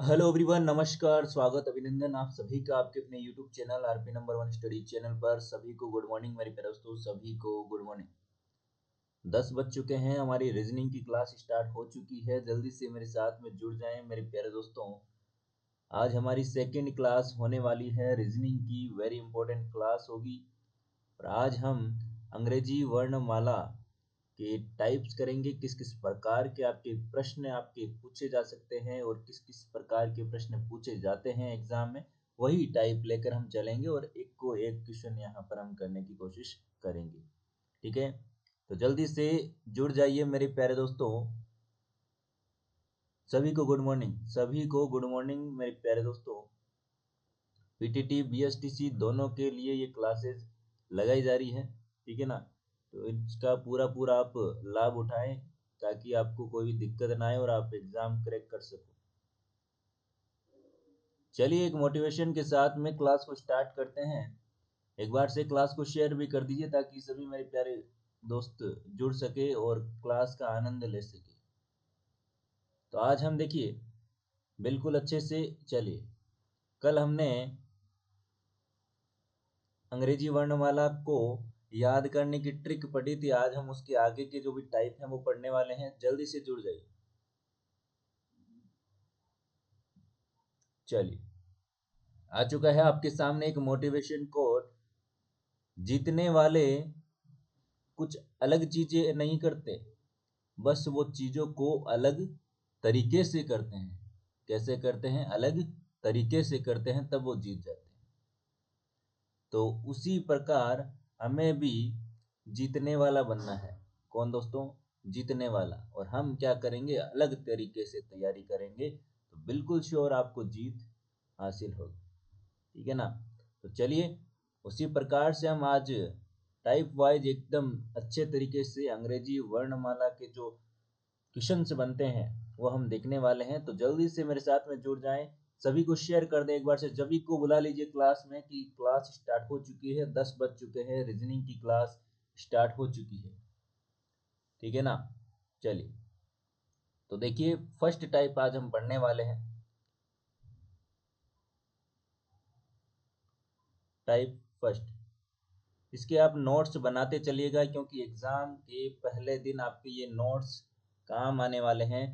Hello everyone, नमस्कार, स्वागत, अभिनंदन आप सभी का आपके अपने YouTube channel RP number one study channel पर। सभी को गुड मॉर्निंग मेरे प्यारे दोस्तों, सभी को गुड मॉर्निंग। 10 बज चुके हैं, हमारी रीजनिंग की क्लास स्टार्ट हो चुकी है। जल्दी से मेरे साथ में जुड़ जाएं मेरे प्यारे दोस्तों। आज हमारी सेकेंड क्लास होने वाली है, रीजनिंग की वेरी इंपॉर्टेंट क्लास होगी। और आज हम अंग्रेजी वर्णमाला के टाइप्स करेंगे, किस किस प्रकार के आपके प्रश्न आपके पूछे जा सकते हैं और किस किस प्रकार के प्रश्न पूछे जाते हैं एग्जाम में। वही टाइप लेकर हम चलेंगे और एक को एक क्वेश्चन यहाँ पर हम करने की कोशिश करेंगे। ठीक है, तो जल्दी से जुड़ जाइए मेरे प्यारे दोस्तों। सभी को गुड मॉर्निंग, सभी को गुड मॉर्निंग मेरे प्यारे दोस्तों। पीटीटी बीएसटीसी दोनों के लिए ये क्लासेस लगाई जा रही है, ठीक है ना। तो इसका पूरा पूरा आप लाभ उठाएं ताकि आपको कोई भी दिक्कत ना आए और आप एग्जाम क्रैक कर सको। चलिए एक मोटिवेशन के साथ में क्लास को स्टार्ट करते हैं। एक बार से क्लास को शेयर भी कर दीजिए ताकि सभी मेरे प्यारे दोस्त जुड़ सके और क्लास का आनंद ले सके। तो आज हम देखिए बिल्कुल अच्छे से चलिए। कल हमने अंग्रेजी वर्णमाला को याद करने की ट्रिक पढ़ी थी। आज हम उसके आगे के जो भी टाइप हैं वो पढ़ने वाले हैं। जल्दी से जुड़ जाइए। चलिए, आ चुका है आपके सामने एक मोटिवेशन कोट। जीतने वाले कुछ अलग चीजें नहीं करते, बस वो चीजों को अलग तरीके से करते हैं। कैसे करते हैं? अलग तरीके से करते हैं, तब वो जीत जाते हैं। तो उसी प्रकार हमें भी जीतने वाला बनना है। कौन दोस्तों? जीतने वाला। और हम क्या करेंगे? अलग तरीके से तैयारी करेंगे, तो बिल्कुल श्योर आपको जीत हासिल होगी। ठीक है ना। तो चलिए उसी प्रकार से हम आज टाइप वाइज एकदम अच्छे तरीके से अंग्रेजी वर्णमाला के जो क्वेश्चंस बनते हैं वो हम देखने वाले हैं। तो जल्दी से मेरे साथ में जुड़ जाएं। सभी को शेयर कर दें एक बार से, सभी को बुला लीजिए क्लास में कि क्लास स्टार्ट हो चुकी है। 10 बज चुके हैं, रीजनिंग की क्लास स्टार्ट हो चुकी है। ठीक है ना। चलिए, तो देखिए फर्स्ट टाइप आज हम पढ़ने वाले हैं। Type first. इसके आप नोट्स बनाते चलिएगा क्योंकि एग्जाम के पहले दिन आपके ये नोट्स काम आने वाले हैं।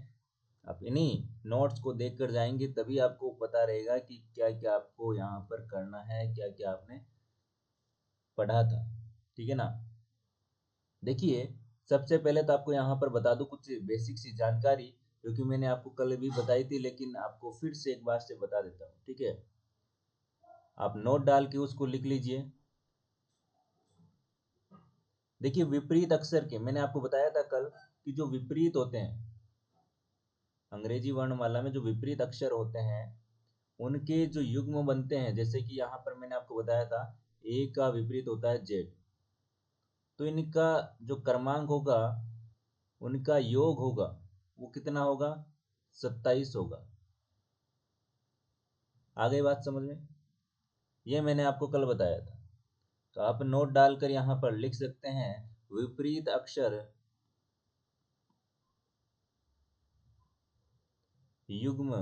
आप इन्हीं नोट्स को देख कर जाएंगे तभी आपको पता रहेगा कि क्या क्या आपको यहाँ पर करना है, क्या क्या आपने पढ़ा था। ठीक है ना। देखिए, सबसे पहले तो आपको यहाँ पर बता दूं कुछ बेसिक सी जानकारी, जो कि मैंने आपको कल भी बताई थी, लेकिन आपको फिर से एक बार से बता देता हूँ। ठीक है, आप नोट डाल के उसको लिख लीजिए। देखिए, विपरीत अक्षर के मैंने आपको बताया था कल कि जो विपरीत होते हैं अंग्रेजी वर्णमाला में, जो विपरीत अक्षर होते हैं उनके जो युग्म बनते हैं, जैसे कि यहाँ पर मैंने आपको बताया था ए का विपरीत होता है जेड। तो इनका जो क्रमांक होगा, उनका योग होगा, वो कितना होगा? 27 होगा। आ गई बात समझ में? ये मैंने आपको कल बताया था। तो आप नोट डालकर यहाँ पर लिख सकते हैं विपरीत अक्षर युग्म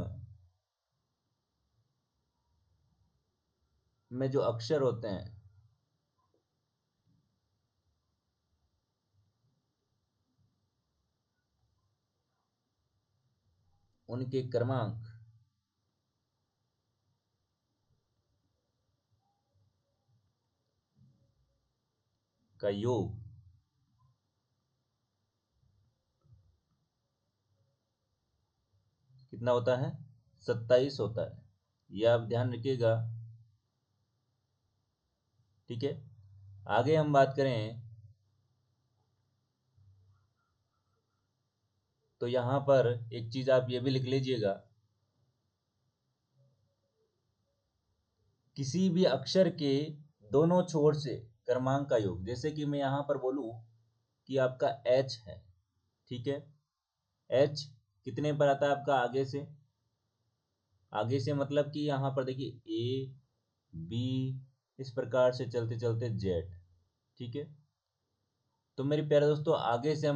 में जो अक्षर होते हैं उनके क्रमांक का योग कितना होता है? 27 होता है। ये आप ध्यान रखिएगा। ठीक है, आगे हम बात करें तो यहाँ पर एक चीज आप ये भी लिख लीजिएगा, किसी भी अक्षर के दोनों छोर से क्रमांक का योग। जैसे कि मैं यहाँ पर बोलूँ कि आपका एच है, ठीक है। एच कितने पर आता है आपका? आगे से। आगे से मतलब कि यहाँ पर देखिए ए बी, इस प्रकार से चलते चलते जेड। ठीक है। तो मेरे प्यारे दोस्तों, आगे से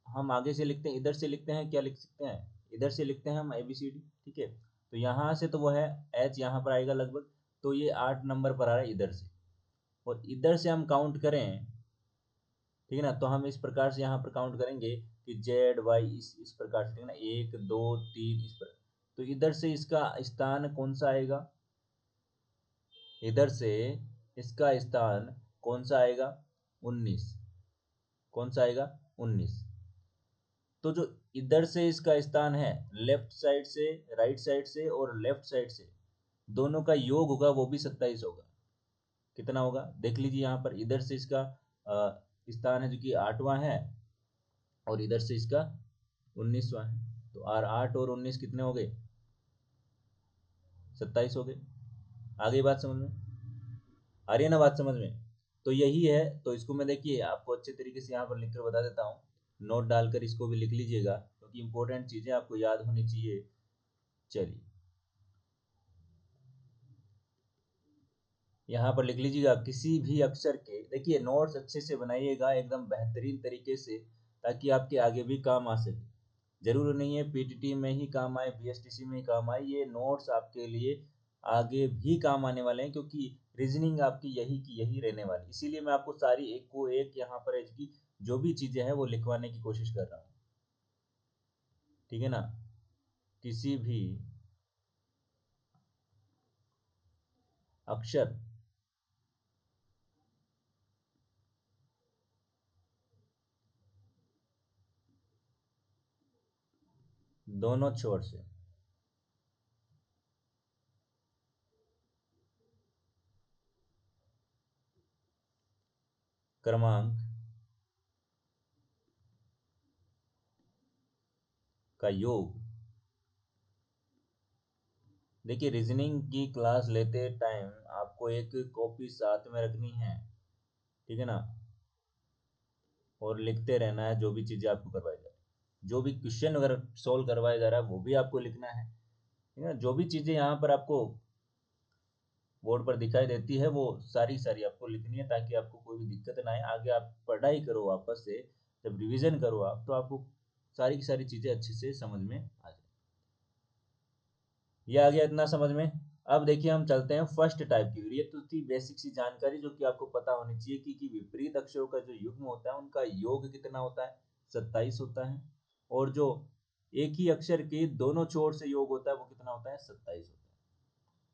हम आगे से लिखते हैं, इधर से लिखते हैं, क्या लिख सकते हैं? इधर से लिखते हैं हम ABCD। ठीक है, तो यहाँ से तो वो है एच यहाँ पर आएगा लगभग, तो ये 8 नंबर पर आ रहा है इधर से, और इधर से हम काउंट करें, ठीक है ना, तो हम इस प्रकार से यहाँ पर काउंट करेंगे कि जेड वाई इस प्रकार से, ठीक है ना, 1 2 3 इस पर। तो इधर से इसका स्थान कौन सा आएगा, इधर से इसका स्थान कौन सा आएगा, 19, कौन सा आएगा 19। तो जो इधर से इसका स्थान है, लेफ्ट साइड से, राइट साइड से और लेफ्ट साइड से दोनों का योग होगा, वो भी 27 होगा। कितना होगा देख लीजिए, यहाँ पर इधर से इसका स्थान है जो कि 8वां है, और इधर से इसका 19वां है, तो 8 और 19 कितने हो गए, 27 हो गए। आ गई बात समझ में, आ रही है ना बात समझ में। तो यही है, तो इसको मैं देखिए आपको अच्छे तरीके से यहाँ पर लिख कर बता देता हूँ, नोट डालकर इसको भी लिख लीजिएगा, क्योंकि इंपॉर्टेंट चीज़ें आपको याद होनी चाहिए। चलिए यहाँ पर लिख लीजिएगा, किसी भी अक्षर के, देखिए नोट्स अच्छे से बनाइएगा एकदम बेहतरीन तरीके से, ताकि आपके आगे भी काम आ सके। जरूरी नहीं है पीटीटी में ही काम आए, बीएसटीसी में ही काम आए, ये नोट्स आपके लिए आगे भी काम आने वाले हैं, क्योंकि रीजनिंग आपकी यही की यही रहने वाली, इसीलिए मैं आपको सारी एक को एक यहाँ पर इसकी जो भी चीज़ें हैं वो लिखवाने की कोशिश कर रहा हूँ, ठीक है ना। किसी भी अक्षर दोनों छोर से क्रमांक का योग, देखिए रीजनिंग की क्लास लेते टाइम आपको एक कॉपी साथ में रखनी है, ठीक है ना, और लिखते रहना है जो भी चीज़ें आपको करवाई जा रही है, जो भी क्वेश्चन अगर सॉल्व करवाया जा रहा है वो भी आपको लिखना है, ठीक है ना। जो भी चीज़ें यहाँ पर आपको बोर्ड पर दिखाई देती है वो सारी सारी आपको लिखनी है, ताकि आपको कोई भी दिक्कत ना आए, आगे आप पढ़ाई करो वापस से, जब रिवीजन करो आप, तो आपको सारी की सारी चीज़ें अच्छे से समझ में आ जाए। ये आ गया इतना समझ में। अब देखिए हम चलते हैं फर्स्ट टाइप की, ये तो थी बेसिक सी जानकारी जो कि आपको पता होनी चाहिए कि विपरीत अक्षरों का जो युग्म होता है उनका योग कितना होता है, 27 होता है, और जो एक ही अक्षर के दोनों छोर से योग होता है वो कितना होता है, 27 होता है।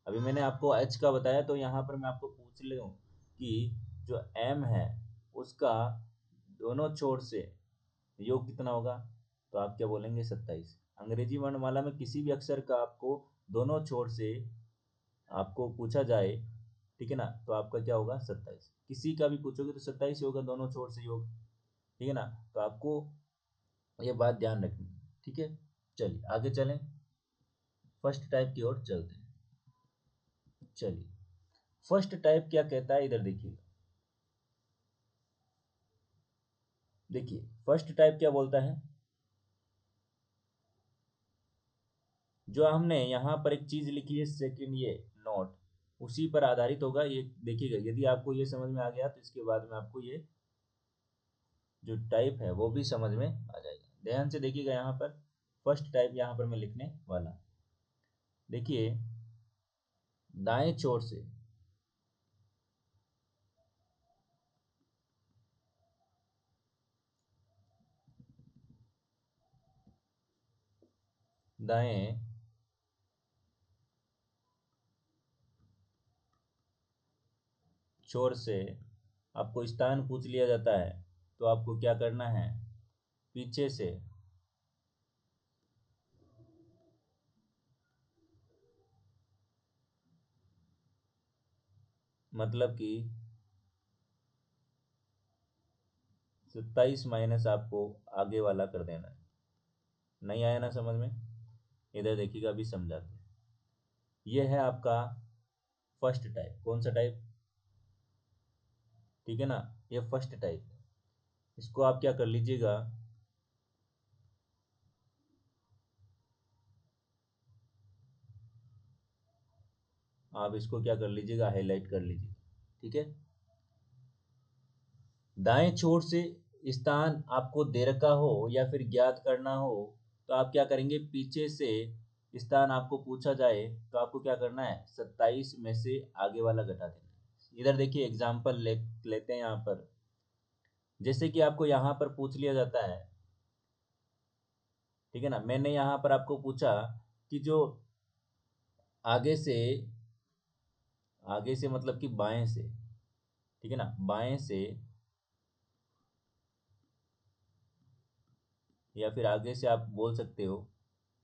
अभी मैंने आपको एच का बताया, तो यहाँ पर मैं आपको पूछ लूँ कि जो एम है उसका दोनों छोर से योग कितना होगा, तो आप क्या बोलेंगे, 27। अंग्रेजी वर्णमाला में किसी भी अक्षर का आपको दोनों छोर से आपको पूछा जाए, ठीक है ना, तो आपका क्या होगा, 27। किसी का भी पूछोगे तो 27 ही होगा, दोनों छोर से योग, ठीक है ना। तो आपको ये बात ध्यान रखनी है, ठीक है। चलिए आगे चलें, फर्स्ट टाइप की ओर चलते हैं। चलिए फर्स्ट टाइप क्या कहता है, इधर देखिए, देखिए फर्स्ट टाइप क्या बोलता है, जो हमने यहाँ पर एक चीज लिखी है सेकंड, ये नोट उसी पर आधारित होगा ये। देखिएगा यदि आपको ये समझ में आ गया तो इसके बाद में आपको ये जो टाइप है वो भी समझ में आ जाएगा। ध्यान से देखिएगा, यहाँ पर फर्स्ट टाइप यहाँ पर मैं लिखने वाला, देखिए दाएं छोर से दाएं छोर से आपको स्थान पूछ लिया जाता है, तो आपको क्या करना है, पीछे से मतलब कि 27 माइनस आपको आगे वाला कर देना है। नहीं आया ना समझ में, इधर देखिएगा अभी समझाते हैं। ये है आपका फर्स्ट टाइप, कौन सा टाइप, ठीक है ना, ये फर्स्ट टाइप है। इसको आप क्या कर लीजिएगा, आप इसको क्या कर लीजिएगा, हाईलाइट कर लीजिएगा, ठीक है। दाएं छोर से स्थान आपको दे रखा हो या फिर ज्ञात करना हो, तो आप क्या करेंगे, पीछे से स्थान आपको पूछा जाए तो आपको क्या करना है, 27 में से आगे वाला घटा देना है। इधर देखिए एग्जाम्पल लेते हैं यहाँ पर। जैसे कि आपको यहाँ पर पूछ लिया जाता है, ठीक है ना, मैंने यहाँ पर आपको पूछा कि जो आगे से मतलब कि बाएं से, ठीक है ना, बाएं से या फिर आगे से आप बोल सकते हो,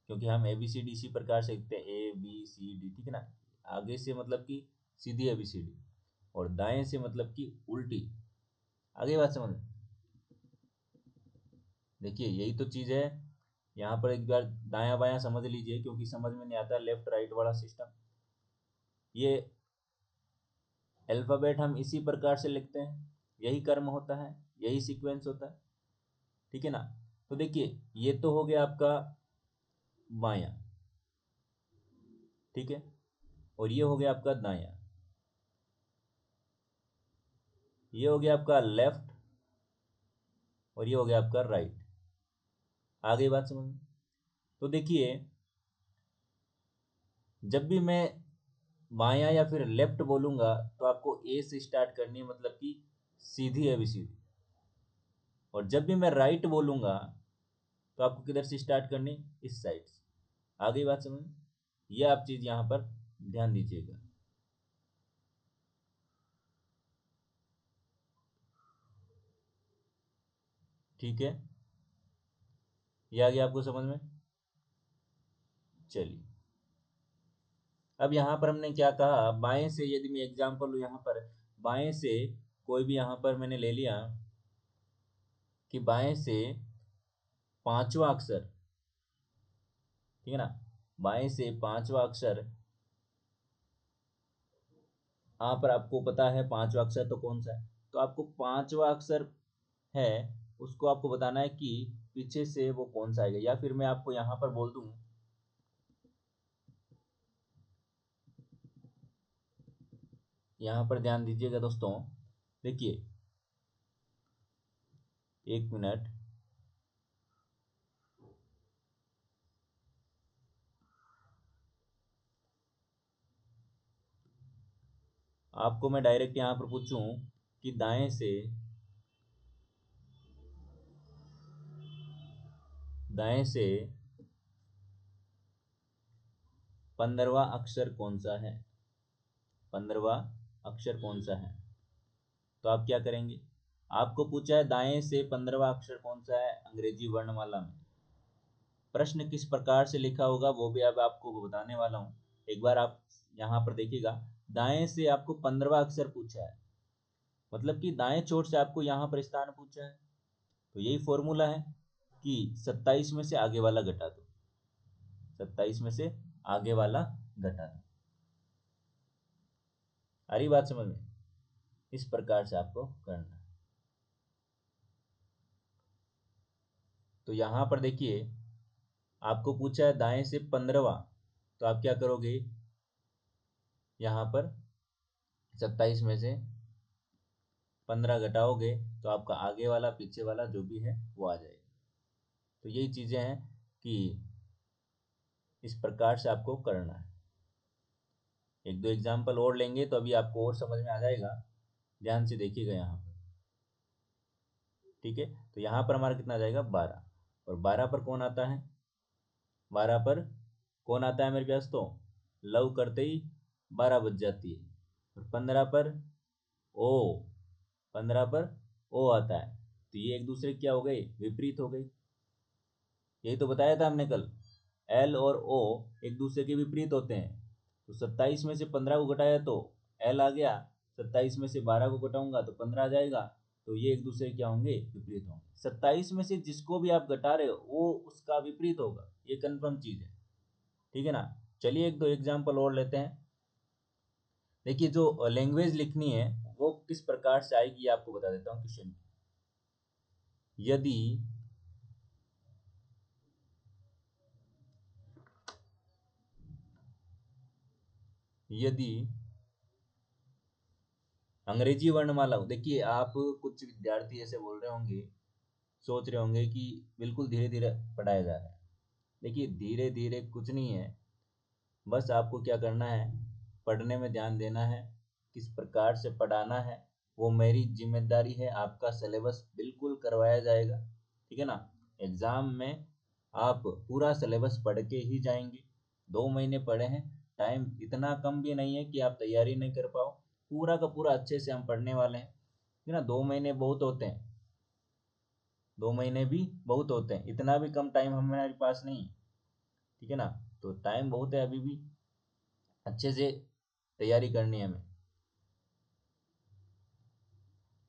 क्योंकि हम ABCD इसी प्रकार से लिखते हैं ABCD, ठीक है ना। आगे से मतलब कि सीधी ABCD और दाएं से मतलब कि उल्टी। आगे बात समझ में? देखिए यही तो चीज़ है। यहाँ पर एक बार दायां बायां समझ लीजिए, क्योंकि समझ में नहीं आता लेफ्ट राइट वाला सिस्टम। ये अल्फ़ाबेट हम इसी प्रकार से लिखते हैं, यही कर्म होता है, यही सीक्वेंस होता है, ठीक है ना। तो देखिए ये तो हो गया आपका बायां, ठीक है, और ये हो गया आपका दायां, ये हो गया आपका लेफ्ट, और ये हो गया आपका राइट। आ गई बात समझ में? तो देखिए जब भी मैं बायां या फिर लेफ्ट बोलूंगा तो आपको ए से स्टार्ट करनी है, मतलब कि सीधी ABCD। और जब भी मैं राइट बोलूंगा तो आपको किधर से स्टार्ट करनी, इस साइड से। आ गई बात समझ में? ये आप चीज़ यहाँ पर ध्यान दीजिएगा, ठीक है। ये आ गया आपको समझ में? चलिए अब यहाँ पर हमने क्या कहा, बाएं से यदि मैं एग्जाम्पल लूँ यहाँ पर, बाएं से कोई भी यहाँ पर मैंने ले लिया कि बाएं से पांचवा अक्षर, ठीक है ना, बाएं से पांचवा अक्षर। यहाँ पर आपको पता है पांचवा अक्षर तो कौन सा है, तो आपको पांचवा अक्षर है उसको आपको बताना है कि पीछे से वो कौन सा आएगा। या फिर मैं आपको यहाँ पर बोल दूं, यहाँ पर ध्यान दीजिएगा दोस्तों। देखिए एक मिनट, आपको मैं डायरेक्ट यहाँ पर पूछूं कि दाएं से 15वां अक्षर कौन सा है, 15वां अक्षर कौन सा है, तो आप क्या करेंगे। आपको पूछा है दाएं से 15वां अक्षर कौन सा है अंग्रेजी वर्णमाला में। प्रश्न किस प्रकार से लिखा होगा वो भी अब आपको बताने वाला हूँ। एक बार आप यहाँ पर देखिएगा, दाएं से आपको 15वां अक्षर पूछा है, मतलब कि दाएं छोर से आपको यहाँ पर स्थान पूछा है। तो यही फॉर्मूला है कि 27 में से आगे वाला घटा दो, 27 में से आगे वाला घटा दो। आ रही बात समझ में? इस प्रकार से आपको करना है। तो यहाँ पर देखिए आपको पूछा है दाएं से 15वां, तो आप क्या करोगे, यहाँ पर 27 में से 15 घटाओगे तो आपका आगे वाला पीछे वाला जो भी है वो आ जाएगा। तो यही चीज़ें हैं कि इस प्रकार से आपको करना है। एक दो एग्जाम्पल और लेंगे तो अभी आपको और समझ में आ जाएगा। ध्यान से देखिएगा यहाँ पर, ठीक है। तो यहाँ पर हमारा कितना आ जाएगा, 12। और 12 पर कौन आता है, 12 पर कौन आता है मेरे पास, तो लव करते ही 12 बज जाती है। और 15 पर ओ, 15 पर ओ आता है। तो ये एक दूसरे क्या हो गए, विपरीत हो गई। यही तो बताया था हमने कल, एल और ओ एक दूसरे के विपरीत होते हैं। तो 27 में से 15 को घटाया तो एल आ गया, 27 में से 12 को घटाऊंगा तो 15 आ जाएगा। तो ये एक दूसरे क्या होंगे, विपरीत होंगे। 27 में से जिसको भी आप घटा रहे हो वो उसका विपरीत होगा, ये कंफर्म चीज है, ठीक है ना। चलिए एक दो एग्जाम्पल और लेते हैं। देखिए जो लैंग्वेज लिखनी है वो किस प्रकार से आएगी ये आपको बता देता हूँ क्वेश्चन। यदि यदि अंग्रेजी वर्णमाला, देखिए आप कुछ विद्यार्थी ऐसे बोल रहे होंगे, सोच रहे होंगे कि बिल्कुल धीरे धीरे पढ़ाया जा रहा है। देखिए धीरे धीरे कुछ नहीं है, बस आपको क्या करना है, पढ़ने में ध्यान देना है, किस प्रकार से पढ़ाना है वो मेरी जिम्मेदारी है। आपका सिलेबस बिल्कुल करवाया जाएगा, ठीक है ना। एग्ज़ाम में आप पूरा सिलेबस पढ़ के ही जाएंगे। 2 महीने पढ़े हैं, टाइम इतना कम भी नहीं है कि आप तैयारी नहीं कर पाओ। पूरा का पूरा अच्छे से हम पढ़ने वाले हैं, ठीक है ना। 2 महीने बहुत होते हैं, 2 महीने भी बहुत होते हैं, इतना भी कम टाइम हमारे पास नहीं है, ठीक है ना। तो टाइम बहुत है अभी भी, अच्छे से तैयारी करनी है हमें।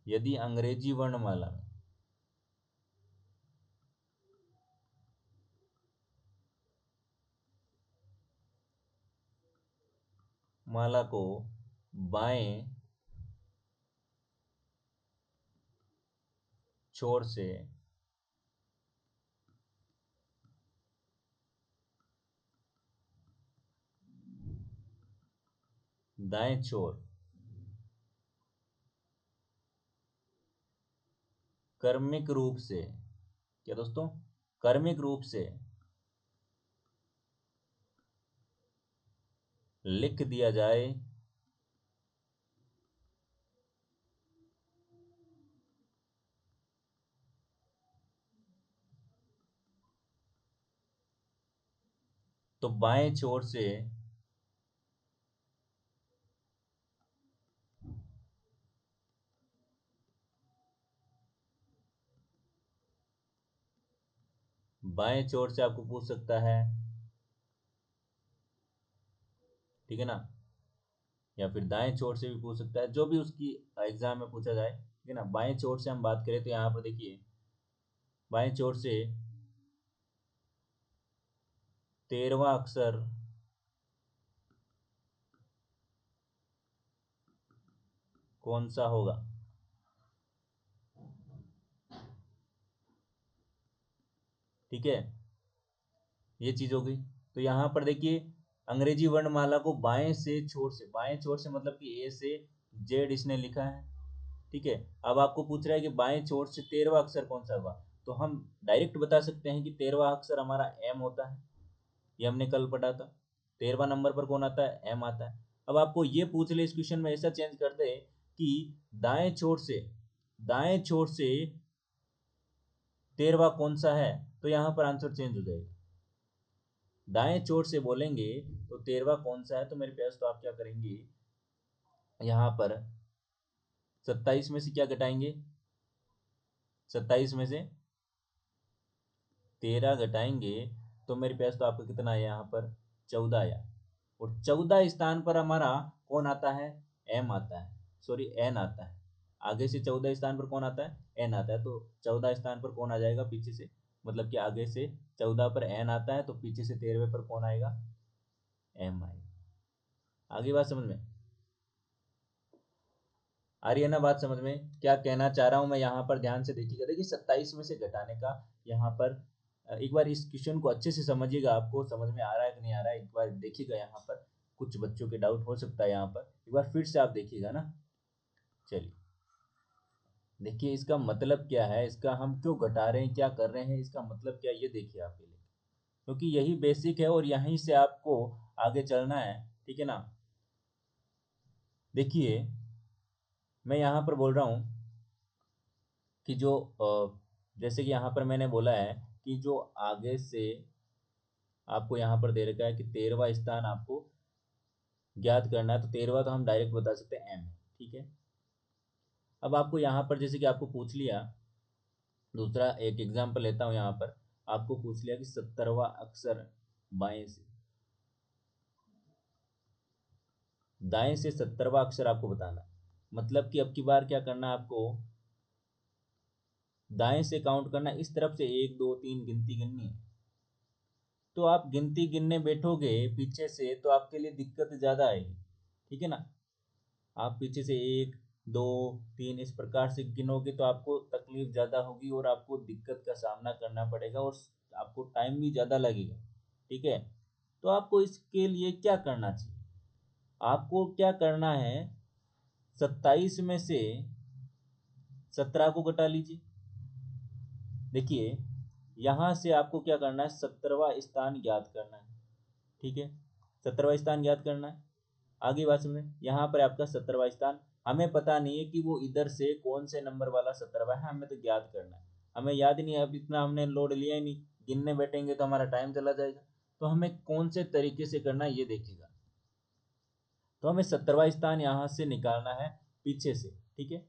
यदि अंग्रेजी वर्णमाला में माला को बाएं छोर से दाएं छोर कर्मिक रूप से, क्या दोस्तों, कर्मिक रूप से लिख दिया जाए तो बाएं छोर से बाएं छोर से आपको पूछ सकता है, ठीक है ना, या फिर दाएं छोर से भी पूछ सकता है, जो भी उसकी एग्जाम में पूछा जाए, ठीक है ना। बाएं छोर से हम बात करें तो यहाँ पर देखिए, बाएं छोर से 13वां अक्षर कौन सा होगा, ठीक है। ये चीज हो गई। तो यहाँ पर देखिए, अंग्रेजी वर्णमाला को बाएं से छोर से, बाएं छोर से मतलब कि ए से जेड इसने लिखा है, ठीक है। अब आपको पूछ रहा है कि बाएं छोर से 13वां अक्षर कौन सा होगा, तो हम डायरेक्ट बता सकते हैं कि 13वां अक्षर हमारा एम होता है। ये हमने कल पढ़ा था, 13वां नंबर पर कौन आता है, एम आता है। अब आपको ये पूछ ले इस क्वेश्चन में, ऐसा चेंज कर दे कि दाएं छोर से, दाएं छोर से 13वां कौन सा है, तो यहाँ पर आंसर चेंज हो जाएगा। दाएं छोर से बोलेंगे तो 13वां कौन सा है, तो मेरे प्यास तो आप क्या करेंगे, यहाँ पर 27 में से क्या घटाएंगे, 27 में से 13 घटाएंगे तो मेरे पास तो आपका कितना आया, यहाँ पर 14 आया। और 14 स्थान पर हमारा कौन आता है, एम आता है, सॉरी एन आता है। आगे से 14 स्थान पर कौन आता है, एन आता है। तो 14 स्थान पर कौन आ जाएगा पीछे से, मतलब कि आगे से 14 पर एन आता है तो पीछे से 13वें पर कौन आएगा, एम आएगा। आगे बात समझ में आ रही है ना, बात समझ में क्या कहना चाह रहा हूँ मैं, यहाँ पर ध्यान से देखिएगा। देखिए 27 में से घटाने का यहाँ पर एक बार इस क्वेश्चन को अच्छे से समझिएगा, आपको समझ में आ रहा है कि नहीं आ रहा है, एक बार देखिएगा। यहाँ पर कुछ बच्चों के डाउट हो सकता है, यहाँ पर एक बार फिर से आप देखिएगा ना। चलिए देखिए, इसका मतलब क्या है, इसका हम क्यों घटा रहे हैं, क्या कर रहे हैं, इसका मतलब क्या है, ये देखिए आप पहले, क्योंकि यही बेसिक है और यहीं से आपको आगे चलना है, ठीक है ना। देखिए मैं यहाँ पर बोल रहा हूँ कि जो जैसे कि यहाँ पर मैंने बोला है कि जो आगे से आपको यहाँ पर दे रखा है कि 13वां स्थान आपको ज्ञात करना है, तो 13वां तो हम डायरेक्ट बता सकते हैं एम है, ठीक है। अब आपको यहाँ पर जैसे कि आपको पूछ लिया, दूसरा एक एग्जाम्पल लेता हूँ, यहाँ पर आपको पूछ लिया कि 70वां अक्षर बाएं से, दाएं से 70वां अक्षर आपको बताना है। मतलब कि अब की बार क्या करना है आपको, दाएं से काउंट करना, इस तरफ से 1 2 3 गिनती गिननी है। तो आप गिनती गिनने बैठोगे पीछे से तो आपके लिए दिक्कत ज़्यादा आएगी, ठीक है ना। आप पीछे से 1 2 3 इस प्रकार से गिनोगे तो आपको तकलीफ ज़्यादा होगी और आपको दिक्कत का सामना करना पड़ेगा और आपको टाइम भी ज़्यादा लगेगा, ठीक है। तो आपको इसके लिए क्या करना चाहिए, आपको क्या करना है, 27 में से 17 को घटा लीजिए। देखिए यहाँ से आपको क्या करना है, 17वां स्थान ज्ञात करना है। ठीक है, 17वां स्थान ज्ञात करना है। आगे बात समझे, यहाँ पर आपका 17वां स्थान, हमें पता नहीं है कि वो इधर से कौन से नंबर वाला 17वां है, हमें तो ज्ञात करना है। हमें याद नहीं है, अब इतना हमने लोड लिया ही नहीं, गिनने बैठेंगे तो हमारा टाइम चला जाएगा। तो हमें कौन से तरीके से करना है ये देखिएगा। तो हमें 17वां स्थान यहाँ से निकालना है पीछे से, ठीक है,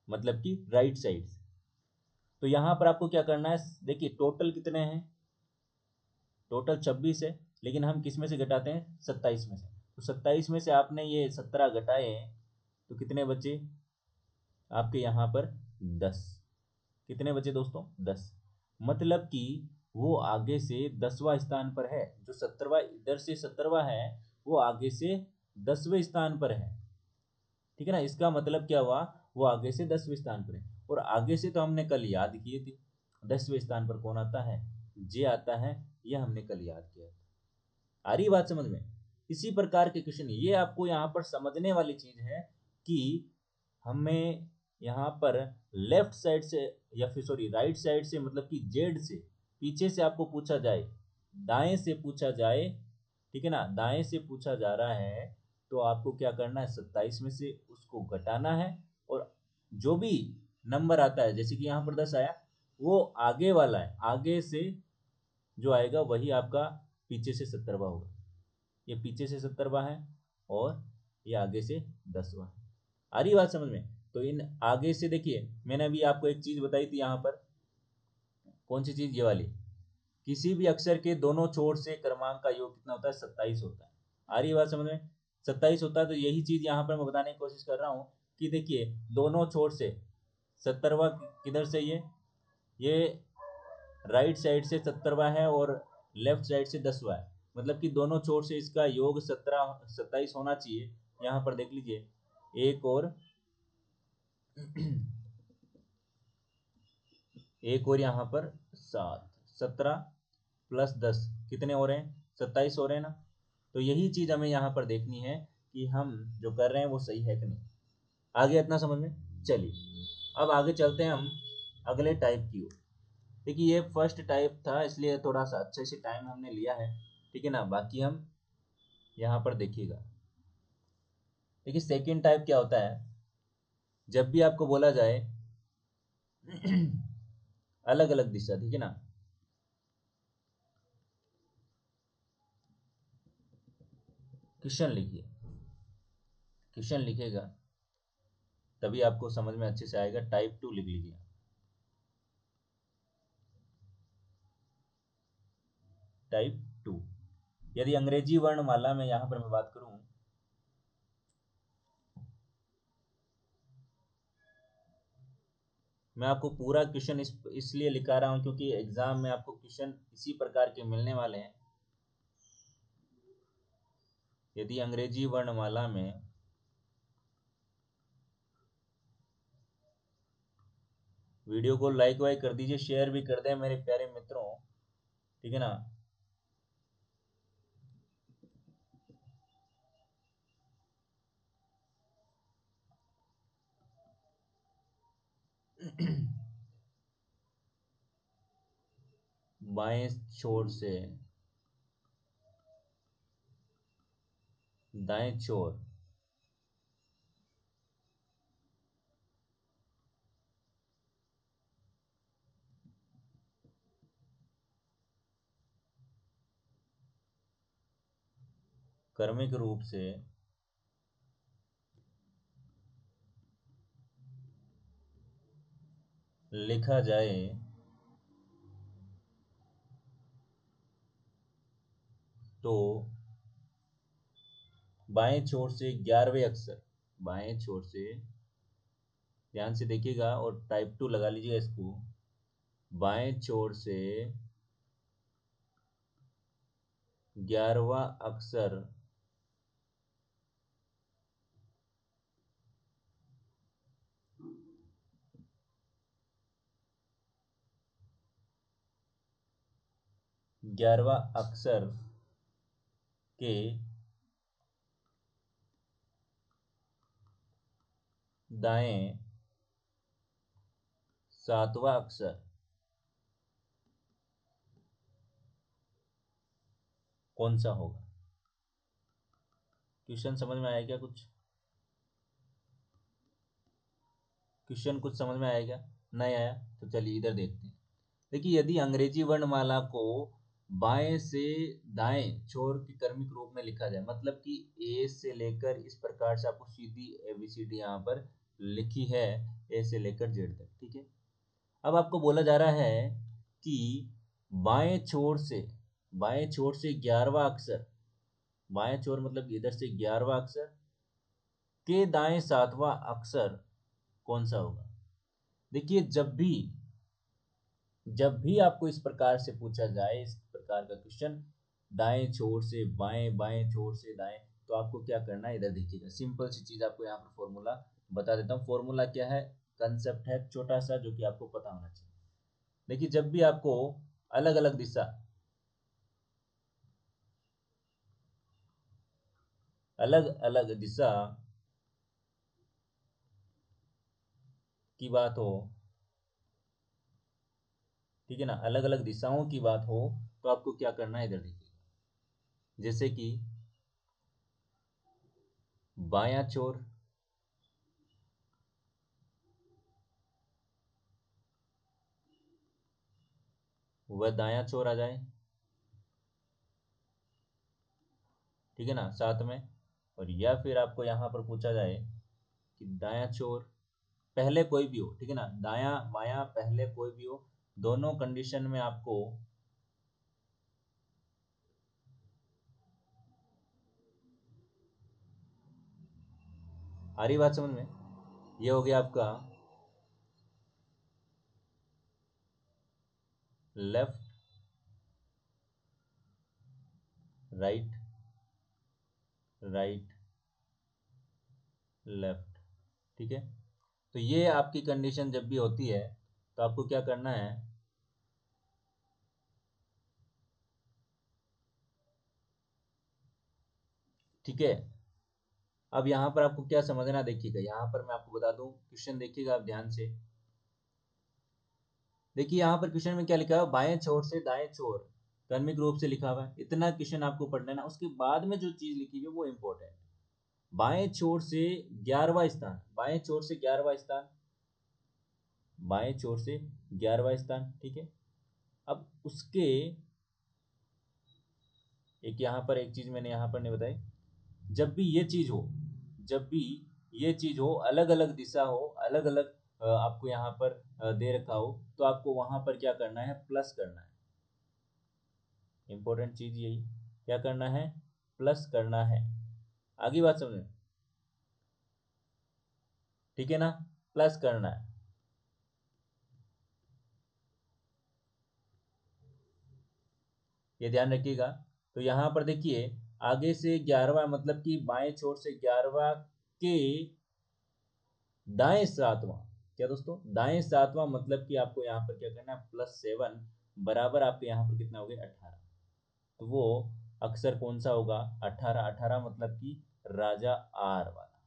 मतलब कि राइट साइड से। तो यहाँ पर आपको क्या करना है, देखिए टोटल कितने हैं, टोटल 26 है, लेकिन हम किस में से घटाते हैं, 27 में से। तो 27 में से आपने ये 17 घटाए तो कितने बचे आपके यहाँ पर, 10। कितने बचे दोस्तों, 10। मतलब कि वो आगे से 10वां स्थान पर है, जो 17वां इधर से 17वां है, वो आगे से 10वें स्थान पर है। ठीक है ना, इसका मतलब क्या हुआ, वो आगे से 10वें स्थान पर है। और आगे से तो हमने कल याद किए थे, 10वें स्थान पर कौन आता है, जे आता है, यह हमने कल याद किया था। आ रही बात समझ में। इसी प्रकार के क्वेश्चन, ये आपको यहाँ पर समझने वाली चीज है कि हमें यहाँ पर लेफ्ट साइड से, या फिर सॉरी राइट साइड से, मतलब कि जेड से, पीछे से आपको पूछा जाए, दाएं से पूछा जाए, ठीक है ना, दाएं से पूछा जा रहा है, तो आपको क्या करना है, 27 में से उसको घटाना है। और जो भी नंबर आता है, जैसे कि यहाँ पर 10 आया, वो आगे वाला है, आगे से जो आएगा वही आपका पीछे से 17वां होगा। ये पीछे से 17वां है और ये आगे से 10वां है। आ रही बात समझ में। तो इन आगे से देखिए, मैंने अभी आपको एक चीज बताई थी यहाँ पर, कौन सी चीज, ये वाली, किसी भी अक्षर के दोनों छोर से क्रमांक का योग कितना होता है, 27 होता है। आ रही बात समझ में, 27 होता है। तो यही चीज यहाँ पर मैं बताने की कोशिश कर रहा हूँ कि देखिए दोनों छोर से 17वां किधर से, ये राइट साइड से 17वां है और लेफ्ट साइड से 10वां है, मतलब कि दोनों छोर से इसका योग 27 होना चाहिए। यहाँ पर देख लीजिए, एक और एक और यहाँ पर 7, 17 प्लस 10 कितने हो रहे हैं, 27 हो रहे हैं ना। तो यही चीज हमें यहाँ पर देखनी है कि हम जो कर रहे हैं वो सही है कि नहीं। आगे इतना समझ में। चलिए अब आगे चलते हैं हम अगले टाइप की ओर। देखिए ये फर्स्ट टाइप था, इसलिए थोड़ा सा अच्छे से टाइम हमने लिया है, ठीक है ना। बाकी हम यहाँ पर देखिएगा। देखिए सेकेंड टाइप क्या होता है, जब भी आपको बोला जाए अलग अलग दिशा, ठीक है ना, क्वेश्चन लिखिए, क्वेश्चन लिखेगा तभी आपको समझ में अच्छे से आएगा। टाइप 2 लिख लीजिए। टाइप 2, यदि अंग्रेजी वर्णमाला में यहाँ पर मैं बात करूँ, मैं आपको पूरा क्वेश्चन इसलिए लिखा रहा हूँ क्योंकि एग्जाम में आपको क्वेश्चन इसी प्रकार के मिलने वाले हैं। यदि अंग्रेजी वर्णमाला में, वीडियो को लाइक वाइक कर दीजिए, शेयर भी कर दें मेरे प्यारे मित्रों, ठीक है ना। बाएं छोर से दाएं छोर, क्रमिक रूप से लिखा जाए तो बाएं छोर से 11वें अक्षर, बाएं छोर से, ध्यान से देखिएगा और टाइप 2 लगा लीजिएगा इसको, बाएं छोर से 11वां अक्षर ग्यारहवा अक्षर के दाएं 7वां अक्षर, कौन सा होगा? क्वेश्चन समझ में आया क्या? कुछ क्वेश्चन कुछ समझ में आया क्या? नहीं आया तो चलिए इधर देखते हैं। देखिए, यदि अंग्रेजी वर्णमाला को बाएं से दाएं छोर के क्रमिक रूप में लिखा जाए, मतलब कि ए से लेकर इस प्रकार से आपको सीधी एबीसीडी यहाँ पर लिखी है, ए से लेकर जेड तक, ठीक है। अब आपको बोला जा रहा है कि बाएं छोर से बाएं छोर से 11वां अक्षर, बाएं छोर मतलब इधर से 11वां अक्षर के दाएं 7वां अक्षर कौन सा होगा? देखिए, जब भी आपको इस प्रकार से पूछा जाए, इस प्रकार का क्वेश्चन, दाएं छोर से बाएं, बाएं छोर से दाएं, तो आपको क्या करना है, इधर देखिएगा। सिंपल सी चीज आपको यहाँ पर फॉर्मूला बता देता हूँ। फॉर्मूला क्या है? कंसेप्ट है छोटा सा, जो कि आपको पता होना चाहिए। देखिए, जब भी आपको अलग अलग दिशा अलग अलग दिशा की बात हो, ठीक है ना, अलग अलग दिशाओं की बात हो, तो आपको क्या करना है, इधर देखिएगा। जैसे कि बायां छोर व दायां छोर आ जाए, ठीक है ना, साथ में। और या फिर आपको यहाँ पर पूछा जाए कि दायां छोर पहले कोई भी हो, ठीक है ना, दायां बायां पहले कोई भी हो, दोनों कंडीशन में आपको, आ रही बात समझ में? ये हो गया आपका लेफ्ट, राइट, राइट, लेफ्ट, ठीक है। तो ये आपकी कंडीशन जब भी होती है, तो आपको क्या करना है, ठीक है। अब यहाँ पर आपको क्या समझना, देखिएगा, यहाँ पर मैं आपको बता दूं क्वेश्चन, देखिएगा आप ध्यान से। देखिए, यहाँ पर क्वेश्चन में क्या लिखा है, बाएं छोर से दाएं छोर क्रमिक रूप से लिखा हुआ है, इतना क्वेश्चन आपको पढ़ लेना। उसके बाद में जो चीज लिखी हुई है वो इंपॉर्टेंट। बाएं छोर से 11वां स्थान, बाएं छोर से 11वां स्थान, बाएं छोर से 11वां स्थान, ठीक है। अब उसके एक यहाँ पर एक चीज मैंने यहाँ पर नहीं बताई, जब भी ये चीज हो, जब भी ये चीज हो, अलग अलग दिशा हो, अलग अलग आपको यहाँ पर दे रखा हो, तो आपको वहां पर क्या करना है, प्लस करना है। इंपॉर्टेंट चीज यही, क्या करना है, प्लस करना है। आगे बात समझ, ठीक है ना, प्लस करना है, ये ध्यान रखिएगा। तो यहाँ पर देखिए, आगे से 11वां मतलब कि बाएं छोर से 11वां के दाएं 7वां, क्या दोस्तों, दाएं 7वां मतलब कि आपको यहाँ पर क्या करना है, +7 बराबर आपके यहाँ पर कितना हो गया, 18। तो वो अक्षर कौन सा होगा, 18, 18 मतलब कि राजा आर वाला,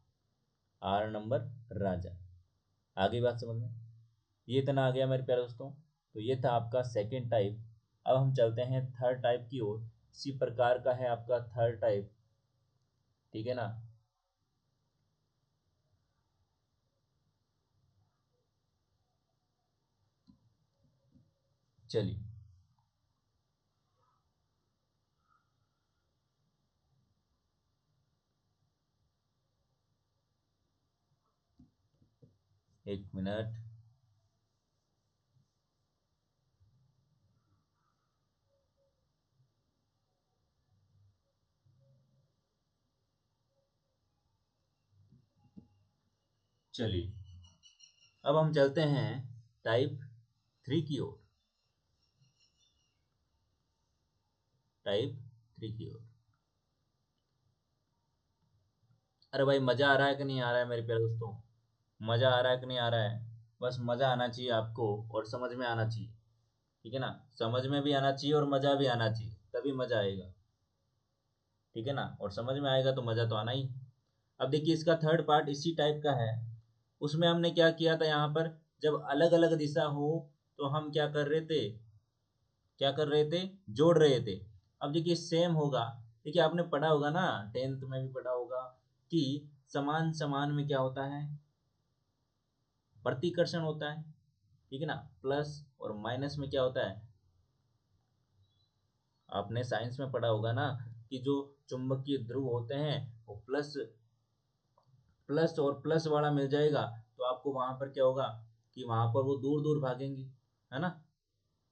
आर नंबर राजा। आगे बात समझ में, ये इतना आ गया मेरे प्यारे दोस्तों। तो ये था आपका सेकेंड टाइप। अब हम चलते हैं थर्ड टाइप की ओर। इसी प्रकार का है आपका थर्ड टाइप, ठीक है ना। चलिए, एक मिनट। चलिए, अब हम चलते हैं टाइप 3 की ओर, टाइप 3 की ओर। अरे भाई, मजा आ रहा है कि नहीं आ रहा है मेरे प्यारे दोस्तों? मजा आ रहा है कि नहीं आ रहा है? बस मजा आना चाहिए आपको, और समझ में आना चाहिए, ठीक है ना। समझ में भी आना चाहिए और मजा भी आना चाहिए, तभी मजा आएगा, ठीक है ना। और समझ में आएगा तो मजा तो आना ही। अब देखिए, इसका थर्ड पार्ट इसी टाइप का है। उसमें हमने क्या किया था, यहाँ पर जब अलग अलग दिशा हो, तो हम क्या कर रहे थे, क्या कर रहे थे, जोड़ रहे थे। अब देखिए सेम होगा। देखिए आपने पढ़ा होगा ना, 10th में भी पढ़ा होगा कि समान समान में क्या होता है, प्रतिकर्षण होता है, ठीक है ना। प्लस और माइनस में क्या होता है, आपने साइंस में पढ़ा होगा ना कि जो चुंबकीय ध्रुव होते हैं वो प्लस प्लस और प्लस वाला मिल जाएगा तो आपको वहां पर क्या होगा कि वहां पर वो दूर दूर भागेंगे, है ना।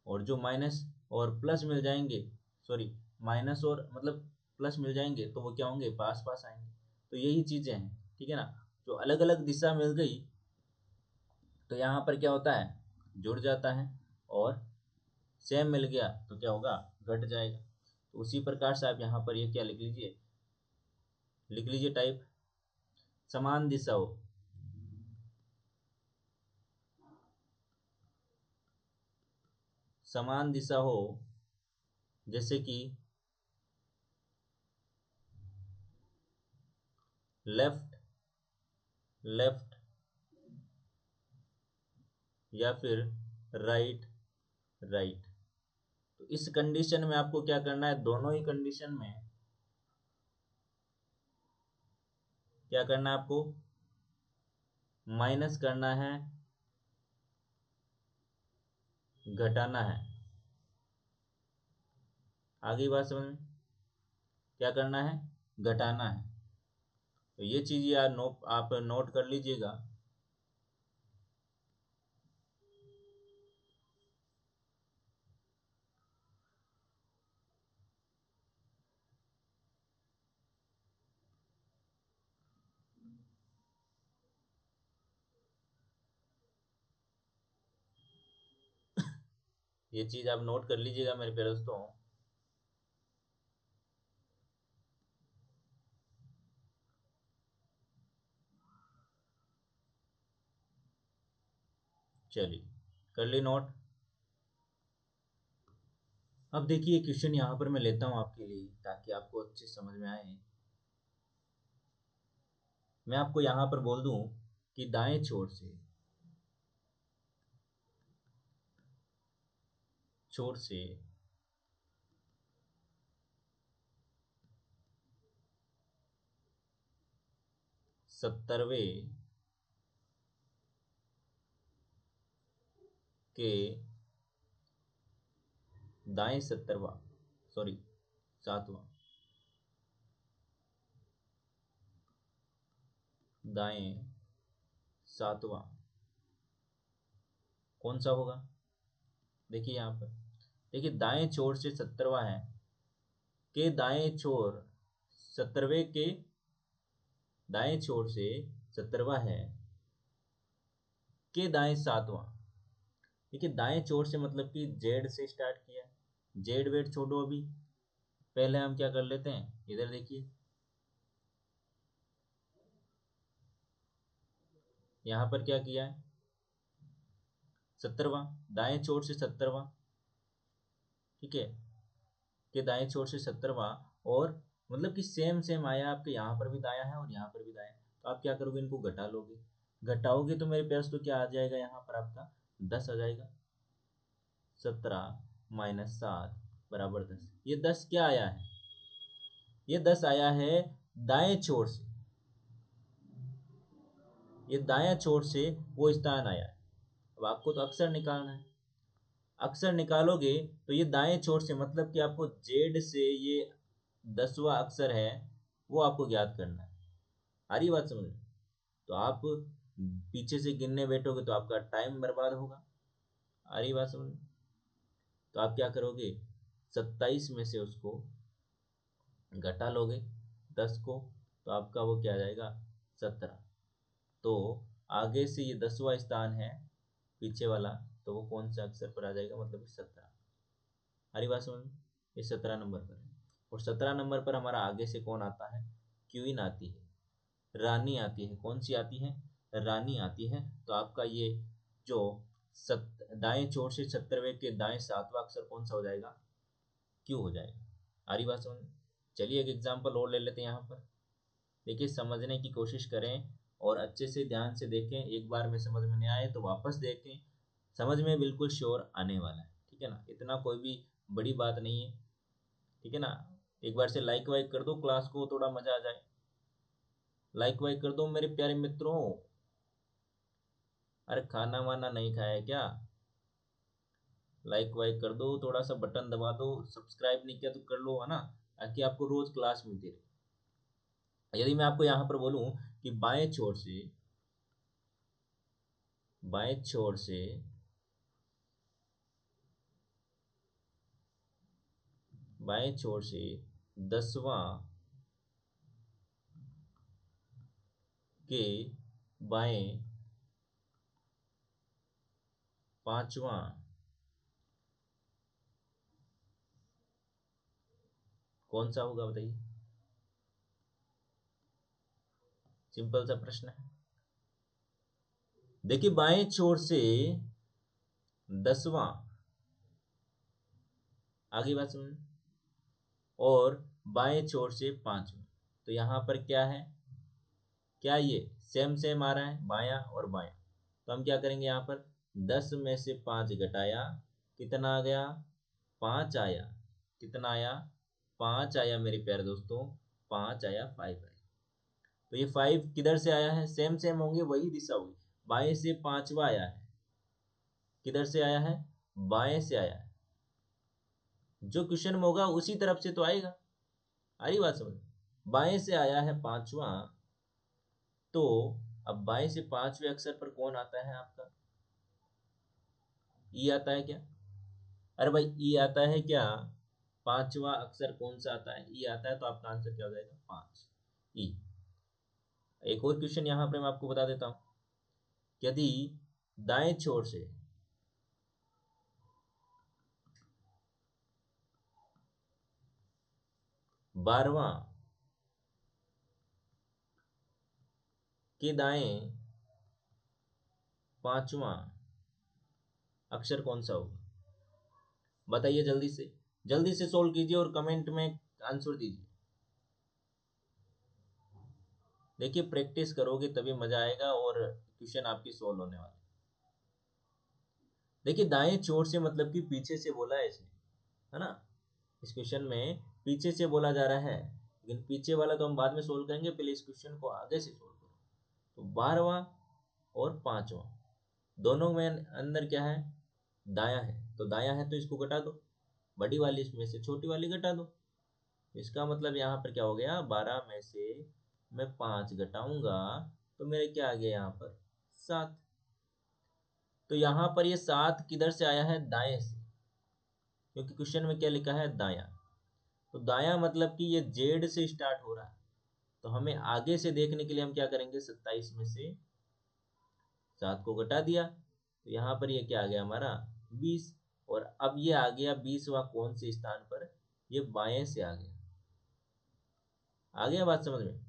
और जो माइनस और प्लस मिल जाएंगे, सॉरी, माइनस और मतलब प्लस मिल जाएंगे तो वो क्या होंगे, पास पास आएंगे। तो यही चीजें हैं, ठीक है ना। जो अलग अलग दिशा मिल गई तो यहाँ पर क्या होता है, जुड़ जाता है। और सेम मिल गया तो क्या होगा, घट जाएगा। तो उसी प्रकार से आप यहाँ पर ये क्या लिख लीजिए, लिख लीजिए टाइप, समान दिशा हो, समान दिशा हो, जैसे कि लेफ्ट लेफ्ट या फिर राइट राइट। तो इस कंडीशन में आपको क्या करना है, दोनों ही कंडीशन में क्या करना है आपको, माइनस करना है, घटाना है। आगे बात समझ में, क्या करना है, घटाना है। तो ये चीज यार आप नोट कर लीजिएगा। ये चीज आप नोट कर लीजिएगा मेरे प्यारे दोस्तों। चलिए, कर ली नोट। अब देखिए क्वेश्चन यहाँ पर मैं लेता हूँ आपके लिए ताकि आपको अच्छे समझ में आए। मैं आपको यहाँ पर बोल दूं कि दाएं छोर से 70वें के दाएं 70वां, सॉरी 7वां, दाएं 7वां कौन सा होगा। देखिए यहाँ पर, देखिए दाएं छोर से 70वां है, के दाएं छोर 70वें के दाएं छोर से 70वां है, के दाएं 7वां। देखिए दाएं छोर से मतलब कि जेड से स्टार्ट किया, जेड वेट छोड़ो अभी, पहले हम क्या कर लेते हैं, इधर देखिए यहाँ पर क्या किया है, 70वां, दाएं छोर से 70वां, ठीक है, के दाएं छोर से 70वां। और मतलब कि सेम सेम आया, आपके यहाँ पर भी दाया है और यहाँ पर भी दाया है। तो आप क्या करोगे, इनको घटा लोगे, घटाओगे तो मेरे प्यार तो क्या आ जाएगा, यहाँ पर आपका 10 आ जाएगा। 17 - 7 बराबर 10। ये 10 क्या आया है, ये 10 आया है दाएं छोर से, ये दाएं छोर से वो स्थान आया है। अब आपको तो अक्सर निकालना है, अक्सर निकालोगे तो ये दाएं छोर से मतलब कि आपको जेड से ये 10वां अक्षर है वो आपको ज्ञात करना है। आ रही बात समझ में। तो आप पीछे से गिनने बैठोगे तो आपका टाइम बर्बाद होगा। आ रही बात समझ में। तो आप क्या करोगे, 27 में से उसको घटा लोगे 10 को, तो आपका वो क्या आ जाएगा, 17। तो आगे से ये 10वां स्थान है पीछे वाला, तो वो कौन सा अक्षर पर आ जाएगा, मतलब 17। हमारी बात समझ में, ये 17 नंबर पर है। और 17 नंबर पर हमारा आगे से कौन आता है, क्वीन आती है, रानी आती है। कौन सी आती है, रानी आती है। तो आपका ये जो दाएं छोर से 70वें के दाएं 7वां अक्षर कौन सा हो जाएगा, क्यू हो जाएगा। आ रही बात समझ में। चलिए एक एग्जाम्पल और ले लेते हैं यहाँ पर। देखिए समझने की कोशिश करें और अच्छे से ध्यान से देखें, एक बार में समझ में नहीं आए तो वापस देखें, समझ में बिल्कुल श्योर आने वाला है, ठीक है ना। इतना कोई भी बड़ी बात नहीं है, ठीक है ना। एक बार से लाइक वाइक कर दो, क्लास को थोड़ा मजा आ जाए। लाइक वाइक कर दो मेरे प्यारे मित्रों। अरे खाना वाना नहीं खाया है क्या? लाइक वाइक कर दो, थोड़ा सा बटन दबा दो, सब्सक्राइब नहीं किया तो कर लो, है ना, ताकि आपको रोज क्लास मिलती रहे। यदि मैं आपको यहाँ पर बोलूं कि बाएं छोर से बाएं छोर से 10वां के बाएं 5वां कौन सा होगा बताइए? सिंपल सा प्रश्न है। देखिए बाएं छोर से 10वां, आगे बात समझ, और बाएं छोर से 5वां, तो यहाँ पर क्या है, क्या ये सेम सेम आ रहा है बायां और बायां? तो हम क्या करेंगे, यहाँ पर 10 में से 5 घटाया, कितना आ गया, 5 आया। कितना आया, 5 आया मेरे प्यारे दोस्तों, 5 आया, 5 आया। तो ये 5 किधर से आया है, सेम सेम होंगे, वही दिशा होगी, बाएं से 5वां आया है। किधर से आया है, बाएं से आया है। जो क्वेश्चन में होगा उसी तरफ से तो आएगा। आ रही बात समझ? बाएं से आया है 5वां, तो अब बाएं से 5वें अक्षर पर कौन आता है आपका? ई आता है क्या? अरे भाई ई आता है क्या? 5वां अक्षर कौन सा आता है? ई आता है, तो आपका आंसर क्या हो जाएगा, 5, ई। एक और क्वेश्चन यहाँ पर मैं आपको बता देता हूँ। यदि दाएं छोर से 12वां के दाएं 5वां अक्षर कौन सा होगा? बताइए जल्दी से, जल्दी से सोल्व कीजिए और कमेंट में आंसर दीजिए। देखिए प्रैक्टिस करोगे तभी मजा आएगा और क्वेश्चन आपकी सोल्व होने वाले। देखिए दाएं छोर से मतलब कि पीछे से बोला है इसने, है ना। इस क्वेश्चन में पीछे से बोला जा रहा है, लेकिन पीछे वाला तो हम बाद में सोल्व करेंगे, पहले इस क्वेश्चन को आगे से सोल्व करो। तो 12वां और 5वां दोनों में अंदर क्या है, दाया है, तो दाया है तो इसको घटा दो, बड़ी वाली इसमें से छोटी वाली घटा दो। इसका मतलब यहाँ पर क्या हो गया, 12 में से मैं 5 घटाऊंगा तो मेरे क्या आ गया यहाँ पर, 7। तो यहाँ पर ये 7 किधर से आया है, दाएं से, क्योंकि क्वेश्चन में क्या लिखा है, दाया। तो दाया मतलब कि ये जेड से स्टार्ट हो रहा है, तो हमें आगे से देखने के लिए हम क्या करेंगे, 27 में से 7 को घटा दिया, तो यहाँ पर ये क्या आ गया हमारा, 20। और अब ये आ गया 20वां कौन से स्थान पर, ये बाएं से आ गया। आ गया बात समझ में?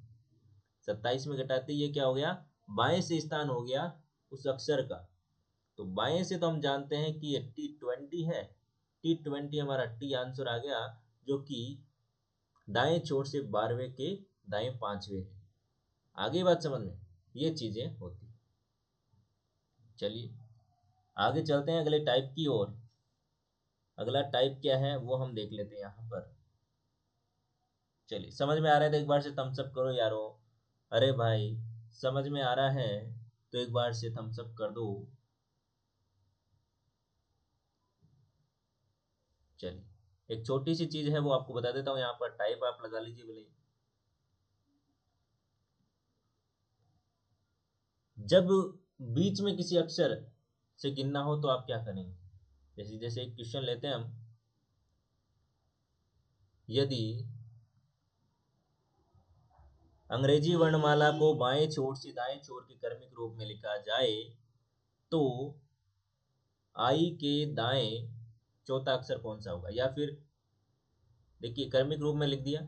27 में घटाते ये क्या हो गया, बाएं से स्थान हो गया उस अक्षर का। तो बाएं से तो हम जानते हैं कि ये T20 है, T20 हमारा टी आंसर आ गया, जो कि दाएं छोर से 12वें के दाएं 5वें है। आगे बात समझ में, ये चीजें होती। चलिए आगे चलते हैं अगले टाइप की ओर। अगला टाइप क्या है वो हम देख लेते हैं यहाँ पर। चलिए समझ में आ रहा है तो एक बार से थम्स अप करो यारो। अरे भाई समझ में आ रहा है तो एक बार से थम्स अप कर दो। चलिए एक छोटी सी चीज है वो आपको बता देता हूँ, यहाँ पर टाइप आप लगा लीजिए भले। जब बीच में किसी अक्षर से गिनना हो तो आप क्या करेंगे? जैसे जैसे एक क्वेश्चन लेते हैं हम। यदि अंग्रेजी वर्णमाला को बाएं छोर से दाएं छोर के क्रमिक रूप में लिखा जाए तो आई के दाएं चौथा अक्षर कौन सा होगा? या फिर देखिए क्रमिक रूप में लिख दिया,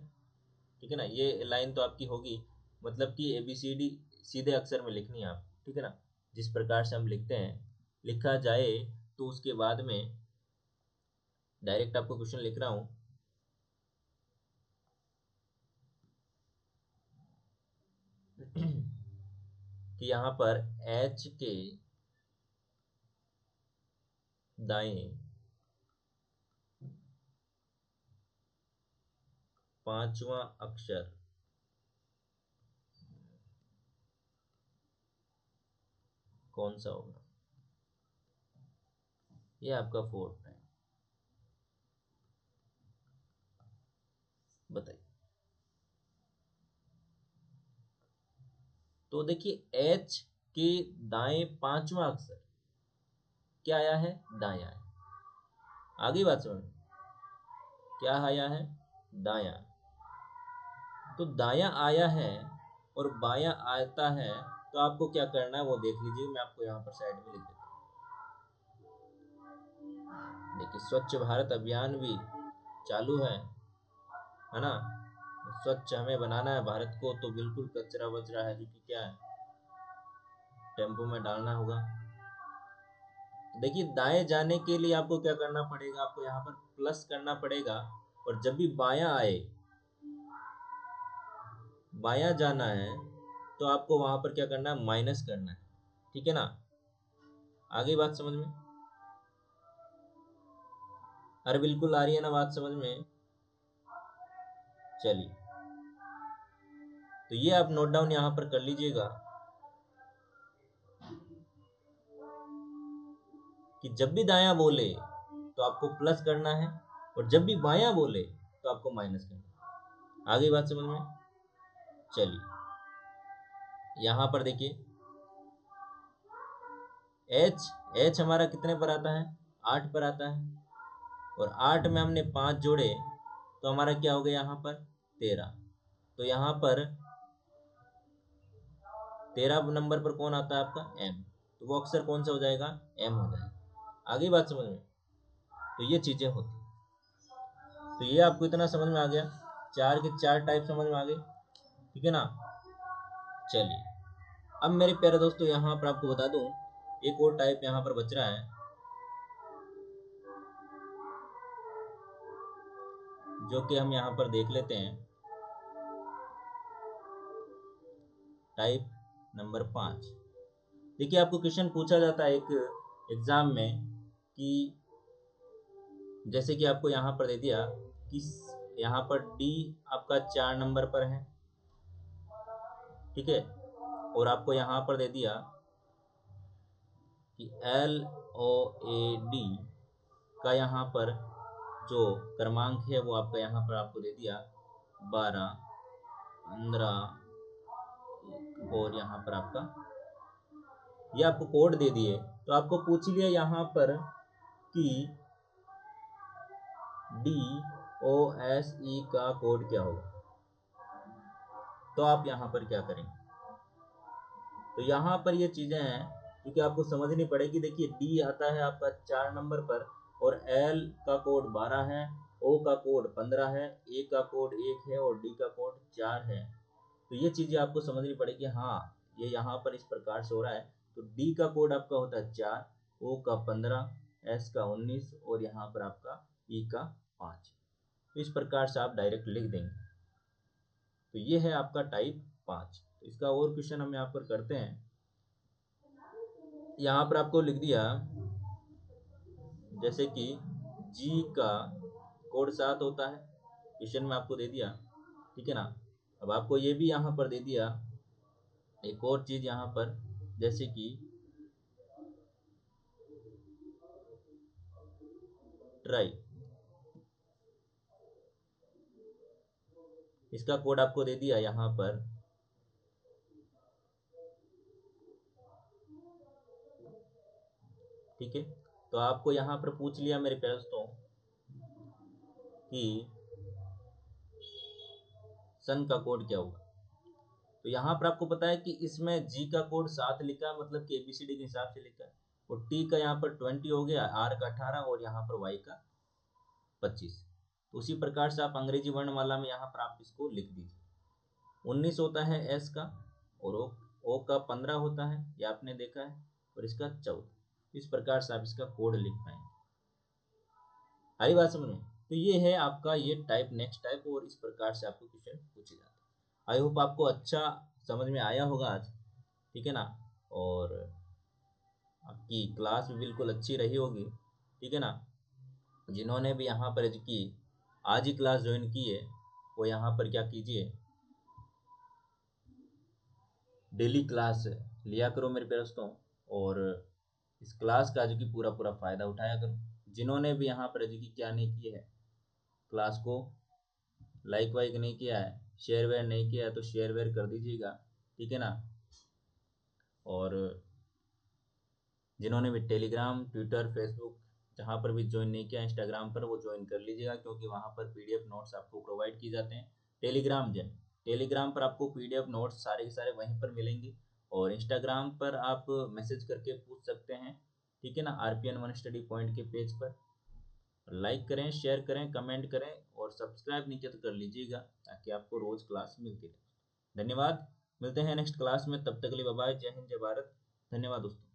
ठीक है ना, ये लाइन तो आपकी होगी, मतलब कि ABCD सीधे अक्षर में लिखनी है आप, ठीक है ना, जिस प्रकार से हम लिखते हैं लिखा जाए, तो उसके बाद में डायरेक्ट आपको क्वेश्चन लिख रहा हूँ कि यहाँ पर H के दाएं पांचवा अक्षर कौन सा होगा? ये आपका फोर्थ टाइम, बताइए। तो देखिए एच के दाएं पांचवा अक्षर क्या आया है? दाया है। आगे बात समझ में? क्या आया है? दाया। तो दाया आया है और बाया आता है, तो आपको क्या करना है वो देख लीजिए। मैं आपको यहाँ पर साइड में लिख देता हूँ। देखिए स्वच्छ भारत अभियान भी चालू है ना? स्वच्छ हमें बनाना है भारत को, तो बिल्कुल कचरा वचरा है जो कि क्या है, टेम्पो में डालना होगा। देखिए दाएं जाने के लिए आपको क्या करना पड़ेगा? आपको यहाँ पर प्लस करना पड़ेगा, और जब भी बायां आए, बायां जाना है, तो आपको वहां पर क्या करना है? माइनस करना है। ठीक है ना? आगे बात समझ में? अरे बिल्कुल आ रही है ना बात समझ में? चलिए, तो ये आप नोट डाउन यहाँ पर कर लीजिएगा कि जब भी दायां बोले तो आपको प्लस करना है, और जब भी बायां बोले तो आपको माइनस करना है। आगे बात समझ में? चलिए, यहाँ पर देखिए एच, एच हमारा कितने पर आता है? 8 पर आता है, और 8 में हमने 5 जोड़े तो हमारा क्या हो गया यहाँ पर? 13। तो यहाँ पर 13 नंबर पर कौन आता है? आपका एम। तो वो अक्षर कौन सा हो जाएगा? एम हो जाएगा। आगे बात समझ में? तो ये चीजें होती। तो ये आपको इतना समझ में आ गया, चार के चार टाइप समझ में आ गए। ठीक है ना? चलिए, अब मेरे प्यारे दोस्तों यहाँ पर आपको बता दूं, एक और टाइप यहाँ पर बच रहा है, जो कि हम यहाँ पर देख लेते हैं। Type number 5। देखिए आपको क्वेश्चन पूछा जाता है एक एग्जाम में कि जैसे कि आपको यहाँ पर दे दिया कि यहाँ पर डी आपका 4 नंबर पर है, ठीक है, और आपको यहाँ पर दे दिया कि एल ओ ए डी का यहाँ पर जो क्रमांक है वो आपका यहाँ पर आपको दे दिया 12, 15, और यहाँ पर आपका ये आपको कोड दे दिए। तो आपको पूछ लिया यहाँ पर कि डी ओ एस ई का कोड क्या होगा, तो आप यहाँ पर क्या करेंगे? तो यहाँ पर ये चीजें हैं क्योंकि आपको समझनी पड़ेगी। देखिए डी आता है आपका 4 नंबर पर, और एल का कोड 12 है, ओ का कोड 15 है, ए का कोड 1 है, और डी का कोड 4 है। तो ये चीजें आपको समझनी पड़ेगी। हाँ, ये यहाँ पर इस प्रकार से हो रहा है। तो डी का कोड आपका होता है 4, ओ का 15, एस का 19, और यहाँ पर आपका ई का 5। इस प्रकार से आप डायरेक्ट लिख देंगे। तो ये है आपका टाइप 5। तो इसका और क्वेश्चन हम यहाँ पर करते हैं। यहाँ पर आपको लिख दिया जैसे कि जी का कोड 7 होता है, क्वेश्चन में आपको दे दिया। ठीक है ना? अब आपको ये भी यहाँ पर दे दिया एक और चीज यहाँ पर, जैसे कि ट्राई, इसका कोड आपको दे दिया यहाँ पर। ठीक है, तो आपको यहाँ पर पूछ लिया मेरे प्यारे दोस्तों कि सन का कोड क्या होगा। तो यहाँ पर आपको पता है कि इसमें जी का कोड 7 लिखा है, मतलब कि एबीसीडी के हिसाब से लिखा है, और टी का यहाँ पर 20 हो गया, आर का 18, और यहाँ पर वाई का 25। तो उसी प्रकार से आप अंग्रेजी वर्णमाला में यहाँ पर आप इसको लिख दीजिए। 19 होता है एस का, और ओ का 15 होता है, ये आपने देखा है, और इसका 14। इस प्रकार से आप इसका कोड लिख पाएंगे। आई बात समझ में? तो ये है आपका ये टाइप, नेक्स्ट टाइप, और इस प्रकार से आपको क्वेश्चन पूछे जाते हैं। आई होप आपको अच्छा समझ में आया होगा आज। ठीक है ना? और आपकी क्लास भी बिल्कुल अच्छी रही होगी। ठीक है ना? जिन्होंने भी यहाँ पर की आज ही क्लास ज्वाइन की है, वो यहाँ पर क्या कीजिए, डेली क्लास लिया करो मेरे प्यारे दोस्तों, और इस क्लास का जो कि पूरा पूरा फ़ायदा उठाया करो। जिन्होंने भी यहाँ पर जो कि क्या नहीं की है, क्लास को लाइक वाइक नहीं किया है, शेयर वेयर नहीं किया है, तो शेयर वेयर कर दीजिएगा, ठीक है ना। और जिन्होंने भी टेलीग्राम, ट्विटर, फेसबुक जहाँ पर भी ज्वाइन नहीं किया, इंस्टाग्राम पर वो ज्वाइन कर लीजिएगा, क्योंकि वहाँ पर पीडीएफ नोट्स आपको प्रोवाइड किए जाते हैं। टेलीग्राम पर आपको पीडीएफ नोट्स सारे के सारे वहीं पर मिलेंगे, और इंस्टाग्राम पर आप मैसेज करके पूछ सकते हैं, ठीक है ना, आरपीएन वन स्टडी पॉइंट के पेज पर। लाइक करें, शेयर करें, कमेंट करें, और सब्सक्राइब नहीं किया तो कर लीजिएगा, ताकि आपको रोज़ क्लास मिलती रहे। धन्यवाद, मिलते हैं नेक्स्ट क्लास में, तब तक के लिए बाय बाय, जय हिंद, जय भारत, धन्यवाद दोस्तों।